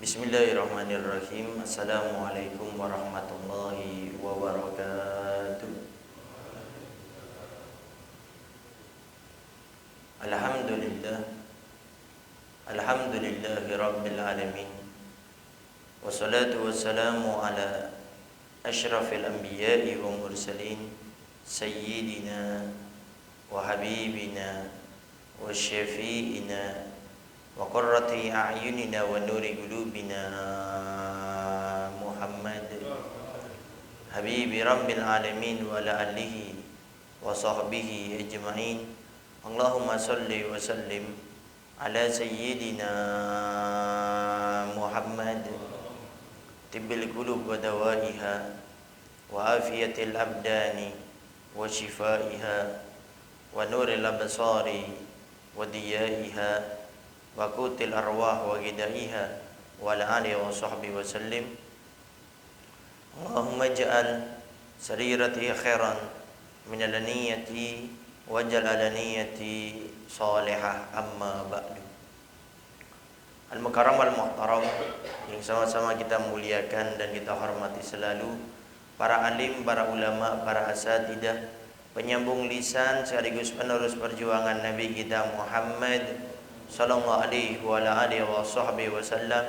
Bismillahirrahmanirrahim. Assalamualaikum warahmatullahi wabarakatuh. Alhamdulillah. Alhamdulillahi rabbil alamin. Wassalatu wassalamu ala asyrafil anbiya'i wa mursalin sayyidina wa habibina wa syafi'ina wa qurrati a'yunina wa nuri qulubina Muhammad habibi rabbil alamin wa ala alihi wa sahbihi ajma'in. Allahumma salli wa sallim ala sayyidina Muhammad tibbil qulub wa dawaiha wa afiyatil abdani wa shifaiha wa nuril absari wa diyaiha wa qutil arwah wa gidaiha wa ala alihi wa sahbihi wa sallim. Allahumma ja'al sarirati khairan min alaniyati wa ja'al alaniyati salihah, amma ba'du. Al-mukarram wal-muhtaram yang sama-sama kita muliakan dan kita hormati selalu, para alim, para ulama, para asatidah, penyambung lisan sekaligus penerus perjuangan Nabi kita Muhammad sallallahu alaihi wa ala alihi wa sahbihi wasallam,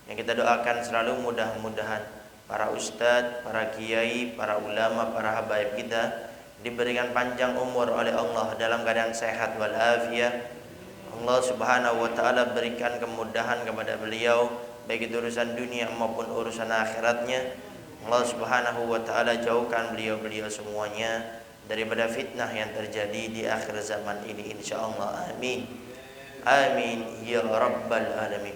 yang kita doakan selalu mudah-mudahan para ustadz, para kiai, para ulama, para habaib kita diberikan panjang umur oleh Allah dalam keadaan sehat walafiat. Allah subhanahu wa ta'ala berikan kemudahan kepada beliau baik itu urusan dunia maupun urusan akhiratnya. Allah subhanahu wa ta'ala jauhkan beliau-beliau semuanya daripada fitnah yang terjadi di akhir zaman ini, insyaallah. Amin. Amin ya rabbal alamin.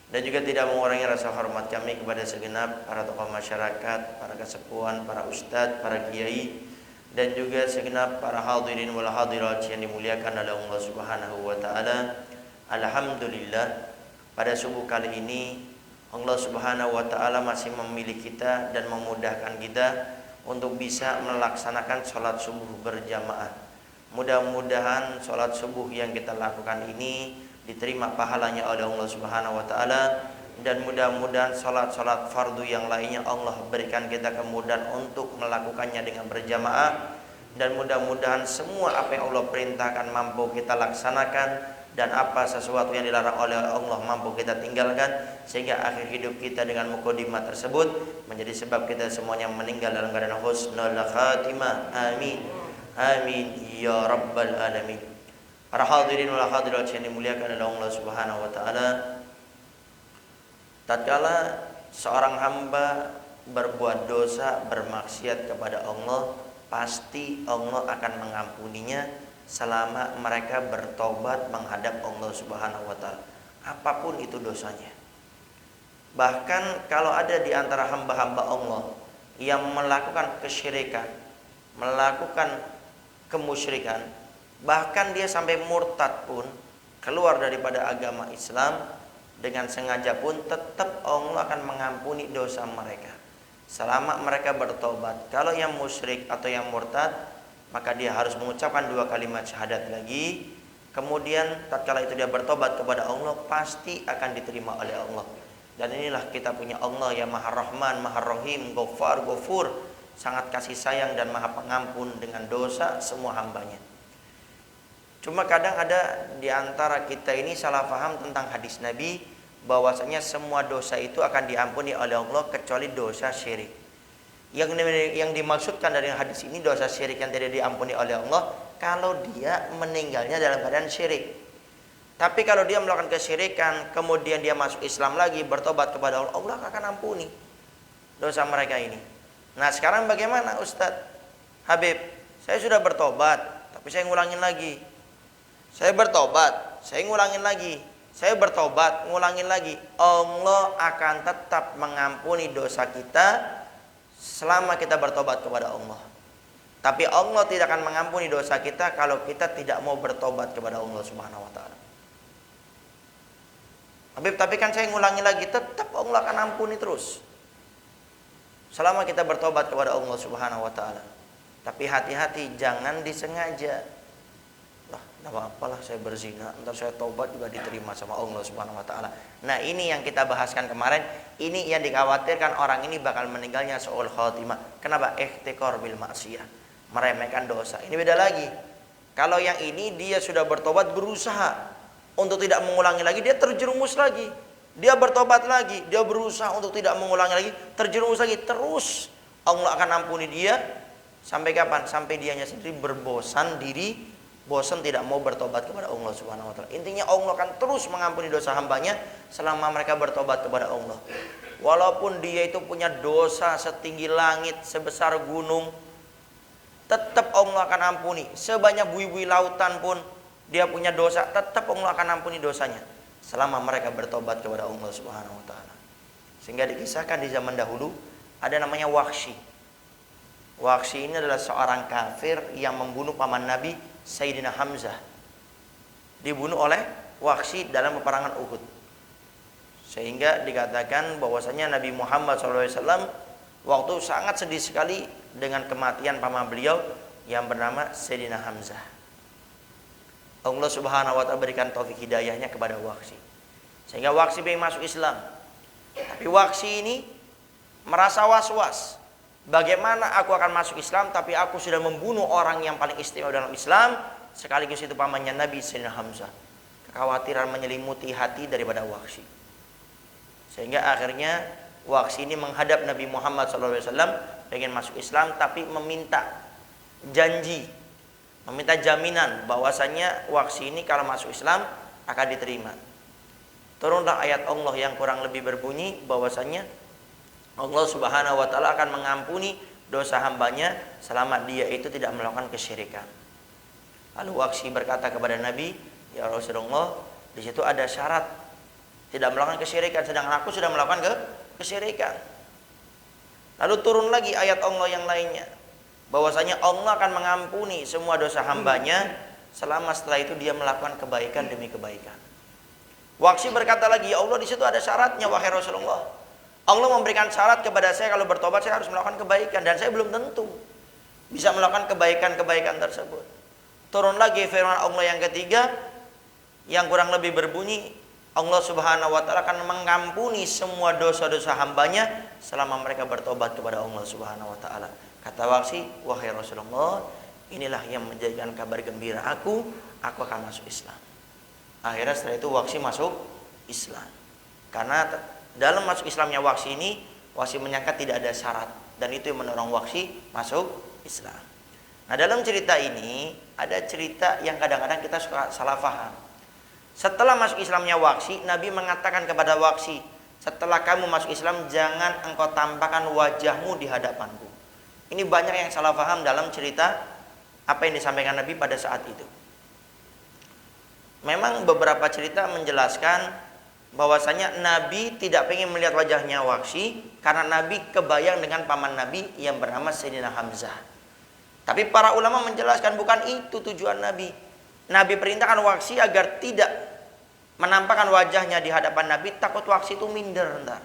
Dan juga tidak mengurangi rasa hormat kami kepada segenap para tokoh masyarakat, para kesepuhan, para ustadz, para kiai, dan juga segenap para hadirin wal hadirat yang dimuliakan oleh Allah Subhanahu wa taala. Alhamdulillah, pada subuh kali ini Allah Subhanahu wa taala masih memilih kita dan memudahkan kita untuk bisa melaksanakan sholat subuh berjamaah. Mudah-mudahan sholat subuh yang kita lakukan ini diterima pahalanya oleh Allah Subhanahu wa ta'ala, dan mudah-mudahan sholat-sholat fardu yang lainnya Allah berikan kita kemudahan untuk melakukannya dengan berjamaah, dan mudah-mudahan semua apa yang Allah perintahkan mampu kita laksanakan, dan apa sesuatu yang dilarang oleh Allah mampu kita tinggalkan, sehingga akhir hidup kita dengan mukadimah tersebut menjadi sebab kita semuanya meninggal dalam keadaan husnul khatimah. Amin. Amin ya rabbal alamin. Para hadirin wal hadirat yang dimuliakan oleh Allah Subhanahu wa taala, tatkala seorang hamba berbuat dosa, bermaksiat kepada Allah, pasti Allah akan mengampuninya selama mereka bertobat menghadap Allah Subhanahu wa taala, apapun itu dosanya. Bahkan kalau ada di antara hamba-hamba Allah yang melakukan kesyirikan, melakukan kemusyrikan, bahkan dia sampai murtad pun, keluar daripada agama Islam dengan sengaja pun, tetap Allah akan mengampuni dosa mereka selama mereka bertobat. Kalau yang musyrik atau yang murtad, maka dia harus mengucapkan 2 kalimat syahadat lagi. Kemudian tatkala itu dia bertobat kepada Allah, pasti akan diterima oleh Allah. Dan inilah kita punya Allah yang Maha Rahman, Maha Rahim, Ghaffar, Ghafur, sangat kasih sayang dan maha pengampun dengan dosa semua hambanya. Cuma kadang ada di antara kita ini salah paham tentang hadis Nabi, bahwasanya semua dosa itu akan diampuni oleh Allah kecuali dosa syirik. Yang dimaksudkan dari hadis ini, dosa syirik yang tidak diampuni oleh Allah kalau dia meninggalnya dalam keadaan syirik. Tapi kalau dia melakukan kesyirikan, kemudian dia masuk Islam lagi, bertobat kepada Allah, Allah akan ampuni dosa mereka ini. Nah sekarang bagaimana Ustadz Habib? Saya sudah bertobat, tapi saya ngulangin lagi. Saya bertobat, saya ngulangin lagi. Saya bertobat, ngulangin lagi. Allah akan tetap mengampuni dosa kita selama kita bertobat kepada Allah. Tapi Allah tidak akan mengampuni dosa kita kalau kita tidak mau bertobat kepada Allah Subhanahu wa ta'ala. Habib, tapi kan saya ngulangin lagi, tetap Allah akan ampuni terus selama kita bertobat kepada Allah Subhanahu wa ta'ala. Tapi hati-hati, jangan disengaja. Tidak apa-apalah saya berzina, ntar saya tobat juga diterima sama Allah Subhanahu wa taala. Nah, ini yang kita bahaskan kemarin, ini yang dikhawatirkan orang ini bakal meninggalnya su'ul khotimah. Kenapa? Ihtiqar bil maksiyah, meremehkan dosa. Ini beda lagi. Kalau yang ini dia sudah bertobat, berusaha untuk tidak mengulangi lagi, dia terjerumus lagi. Dia bertobat lagi, dia berusaha untuk tidak mengulangi lagi, terjerumus lagi. Terus Allah akan ampuni dia sampai kapan? Sampai dianya sendiri berbosan diri, bosan tidak mau bertobat kepada Allah Subhanahu wa taala. Intinya Allah akan terus mengampuni dosa hambanya selama mereka bertobat kepada Allah. Walaupun dia itu punya dosa setinggi langit, sebesar gunung, tetap Allah akan ampuni. Sebanyak bui-bui lautan pun dia punya dosa, tetap Allah akan ampuni dosanya selama mereka bertobat kepada Allah Subhanahu wa taala. Sehingga dikisahkan di zaman dahulu ada namanya Wahsy. Wahsy ini adalah seorang kafir yang membunuh paman Nabi Sayyidina Hamzah. Dibunuh oleh Wahsy dalam peperangan Uhud. Sehingga dikatakan bahwasanya Nabi Muhammad SAW waktu sangat sedih sekali dengan kematian paman beliau yang bernama Sayyidina Hamzah. Allah Subhanahu wa taala berikan taufik hidayahnya kepada Wahsy. Sehingga Wahsy ingin masuk Islam. Tapi Wahsy ini merasa was-was. Bagaimana aku akan masuk Islam tapi aku sudah membunuh orang yang paling istimewa dalam Islam, sekaligus itu pamannya Nabi Sayyidina Hamzah. Kekhawatiran menyelimuti hati daripada Wahsy. Sehingga akhirnya Wahsy ini menghadap Nabi Muhammad SAW, pengen masuk Islam tapi meminta janji, meminta jaminan bahwasanya Wahsy ini kalau masuk Islam akan diterima. Turunlah ayat Allah yang kurang lebih berbunyi bahwasanya Allah Subhanahu wa taala akan mengampuni dosa hambanya selama dia itu tidak melakukan kesyirikan. Lalu Wahsy berkata kepada Nabi, "Ya Rasulullah, di situ ada syarat tidak melakukan kesyirikan, sedangkan aku sudah melakukan kesyirikan." Lalu turun lagi ayat Allah yang lainnya, bahwasanya Allah akan mengampuni semua dosa hambanya selama setelah itu dia melakukan kebaikan demi kebaikan. Wahsy berkata lagi, "Ya Allah, di situ ada syaratnya wahai Rasulullah. Allah memberikan syarat kepada saya kalau bertobat saya harus melakukan kebaikan dan saya belum tentu bisa melakukan kebaikan-kebaikan tersebut." Turun lagi firman Allah yang ketiga yang kurang lebih berbunyi, Allah Subhanahu wa taala akan mengampuni semua dosa-dosa hambanya selama mereka bertobat kepada Allah Subhanahu wa taala. Kata Wahsy, "Wahai Rasulullah, inilah yang menjadikan kabar gembira aku akan masuk Islam." Akhirnya setelah itu Wahsy masuk Islam. Karena dalam masuk Islamnya Wahsy ini, Wahsy menyangka tidak ada syarat dan itu yang mendorong Wahsy masuk Islam. Nah, dalam cerita ini ada cerita yang kadang-kadang kita suka salah paham. Setelah masuk Islamnya Wahsy, Nabi mengatakan kepada Wahsy, "Setelah kamu masuk Islam, jangan engkau tampakkan wajahmu di hadapanku." Ini banyak yang salah paham dalam cerita apa yang disampaikan Nabi pada saat itu. Memang beberapa cerita menjelaskan bahwasanya Nabi tidak ingin melihat wajahnya Wahsy karena Nabi kebayang dengan paman Nabi yang bernama Sayyidina Hamzah. Tapi para ulama menjelaskan bukan itu tujuan Nabi. Nabi perintahkan Wahsy agar tidak menampakkan wajahnya di hadapan Nabi, takut Wahsy itu minder entar.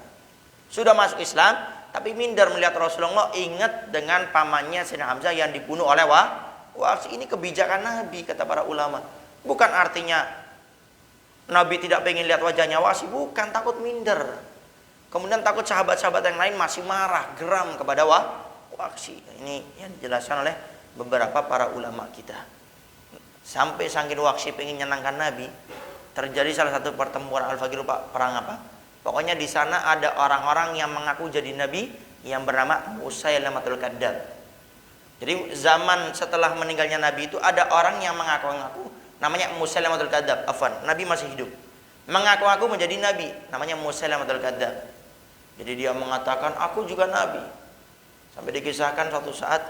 Sudah masuk Islam tapi minder melihat Rasulullah, ingat dengan pamannya Sayyidina Hamzah yang dibunuh oleh Wahsy. Ini kebijakan Nabi kata para ulama. Bukan artinya Nabi tidak pengen lihat wajahnya Wahsy, bukan, takut minder. Kemudian takut sahabat-sahabat yang lain masih marah, geram kepada Wahsy. Ini yang dijelaskan oleh beberapa para ulama kita. Sampai saking Wahsy pengen nyenangkan Nabi, terjadi salah satu pertempuran Al-Fagir, perang apa? Pokoknya di sana ada orang-orang yang mengaku jadi Nabi yang bernama Musailamatul Kadzdzab. Jadi zaman setelah meninggalnya Nabi itu ada orang yang mengaku-ngaku namanya Musailamatul Kadzdzab. Nabi masih hidup. Mengaku-ngaku menjadi Nabi, namanya Musailamatul Kadzdzab. Jadi dia mengatakan, "Aku juga Nabi." Sampai dikisahkan suatu saat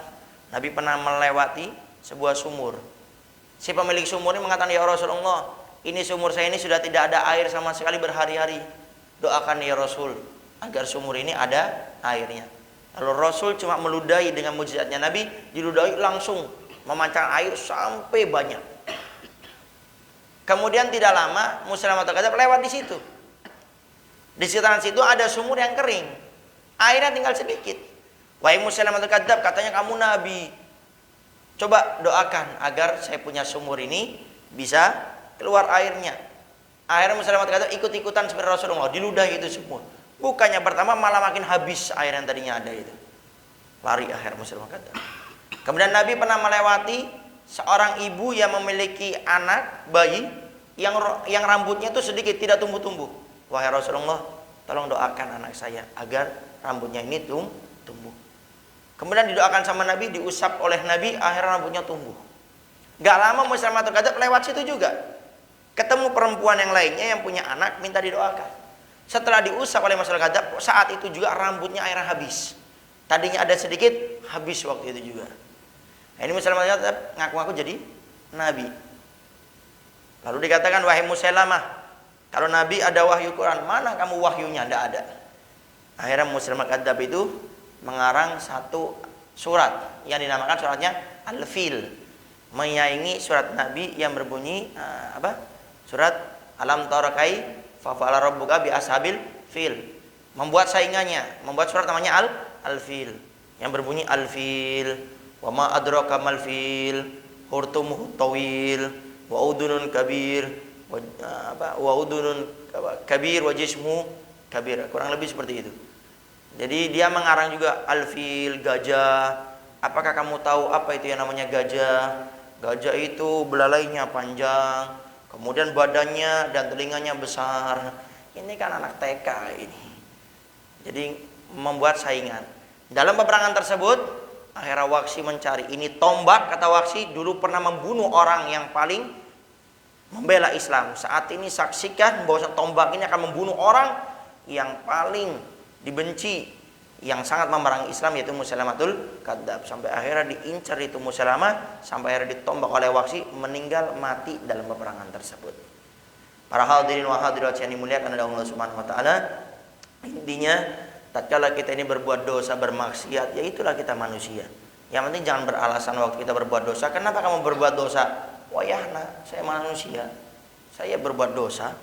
Nabi pernah melewati sebuah sumur. Si pemilik sumur ini mengatakan, "Ya Rasulullah, ini sumur saya ini sudah tidak ada air sama sekali berhari-hari. Doakan ya Rasul agar sumur ini ada airnya." Lalu Rasul cuma meludahi dengan mukjizatnya Nabi, diludahi langsung memancarkan air sampai banyak. Kemudian tidak lama Musailamatul Kadzdzab lewat di situ. Di sekitaran situ ada sumur yang kering, airnya tinggal sedikit. "Wahai Musailamatul Kadzdzab, katanya kamu Nabi. Coba doakan agar saya punya sumur ini bisa keluar airnya. Akhirnya Musailamah kata ikut-ikutan seperti Rasulullah, diludahi itu semua. Bukannya pertama malah makin habis air yang tadinya ada itu. Lari akhir Musailamah kata. Kemudian Nabi pernah melewati seorang ibu yang memiliki anak bayi yang rambutnya itu sedikit, tidak tumbuh-tumbuh. Wahai Rasulullah, tolong doakan anak saya agar rambutnya ini tumbuh. Kemudian didoakan sama Nabi, diusap oleh Nabi, akhirnya rambutnya tumbuh. Gak lama Musailamah kadzdzab lewat situ juga. Ketemu perempuan yang lainnya yang punya anak, minta didoakan. Setelah diusap oleh Musailamah kadzdzab, saat itu juga rambutnya akhirnya habis. Tadinya ada sedikit, habis waktu itu juga. Nah, ini Musailamah kadzdzab ngaku-ngaku jadi Nabi. Lalu dikatakan, wahai Musailamah, kalau Nabi ada wahyu Quran, mana kamu wahyunya? Tidak ada. Akhirnya Musailamah kadzdzab itu mengarang satu surat yang dinamakan suratnya Al-Fil, menyaingi surat Nabi yang berbunyi surat Alam tara kaifa fa'ala rabbuka bi ashabil fil. Membuat saingannya, membuat surat namanya Al-Fil yang berbunyi Al-Fil, wa ma adraka mal fil, hurtumuhu tawil, wa udunun kabir, wa udunun kabir wa jismu kabir. Kurang lebih seperti itu. Jadi dia mengarang juga Al-Fil, gajah. Apakah kamu tahu apa itu yang namanya gajah? Gajah itu belalainya panjang, kemudian badannya dan telinganya besar. Ini kan anak TK ini. Jadi membuat saingan. Dalam peperangan tersebut, akhirnya Waksi mencari. Ini tombak, kata Waksi, dulu pernah membunuh orang yang paling membela Islam. Saat ini saksikan bahwa tombak ini akan membunuh orang yang paling dibenci, yang sangat memerangi Islam, yaitu Musailamatul Kadzdzab. Sampai akhirnya diincar itu Musailamah, sampai akhirnya ditombak oleh Waksi, meninggal mati dalam peperangan tersebut. Para hadirin wa hadirat yang dimuliakan oleh Allah Subhanahu wa taala, intinya tatkala kita ini berbuat dosa, bermaksiat, ya itulah kita manusia. Yang penting jangan beralasan waktu kita berbuat dosa, kenapa kamu berbuat dosa? Wayahna, saya manusia, saya berbuat dosa,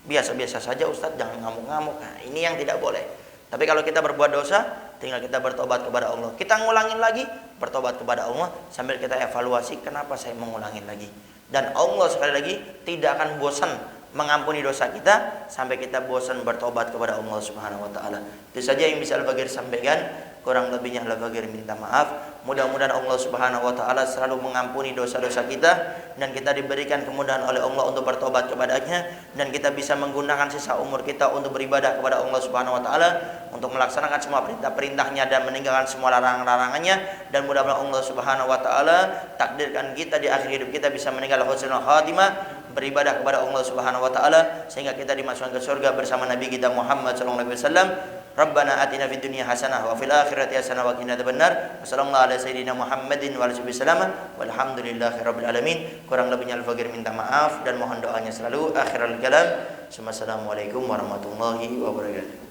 biasa-biasa saja Ustadz, jangan ngamuk-ngamuk. Nah, ini yang tidak boleh. Tapi kalau kita berbuat dosa, tinggal kita bertobat kepada Allah. Kita ngulangin lagi, bertobat kepada Allah, sambil kita evaluasi kenapa saya mengulangin lagi. Dan Allah sekali lagi tidak akan bosan mengampuni dosa kita sampai kita bosan bertobat kepada Allah Subhanahu wa taala. Itu saja yang bisa Al-Bagir sampaikan. Kurang lebihnya Al-Bagir minta maaf. Mudah-mudahan Allah Subhanahu wa taala selalu mengampuni dosa-dosa kita dan kita diberikan kemudahan oleh Allah untuk bertobat kepadanya, dan kita bisa menggunakan sisa umur kita untuk beribadah kepada Allah Subhanahu wa taala, untuk melaksanakan semua perintah-perintahnya dan meninggalkan semua larangan-larangannya. Dan mudah-mudahan Allah Subhanahu wa taala takdirkan kita di akhir hidup kita bisa meninggal husnul khatimah, beribadah kepada Allah Subhanahu wa taala, sehingga kita dimasukkan ke surga bersama Nabi kita Muhammad sallallahu alaihi wasallam. Rabbana atina fid dunya hasanah wa fil akhirati hasanah wa qina adzabannar. Wassallallahu ala sayyidina Muhammadin wa alihi wasallam. Walhamdulillahirabbil alamin. Kurang lebihnya Al-Bagir minta maaf dan mohon doanya selalu. Akhirul kalam. Assalamualaikum warahmatullahi wabarakatuh.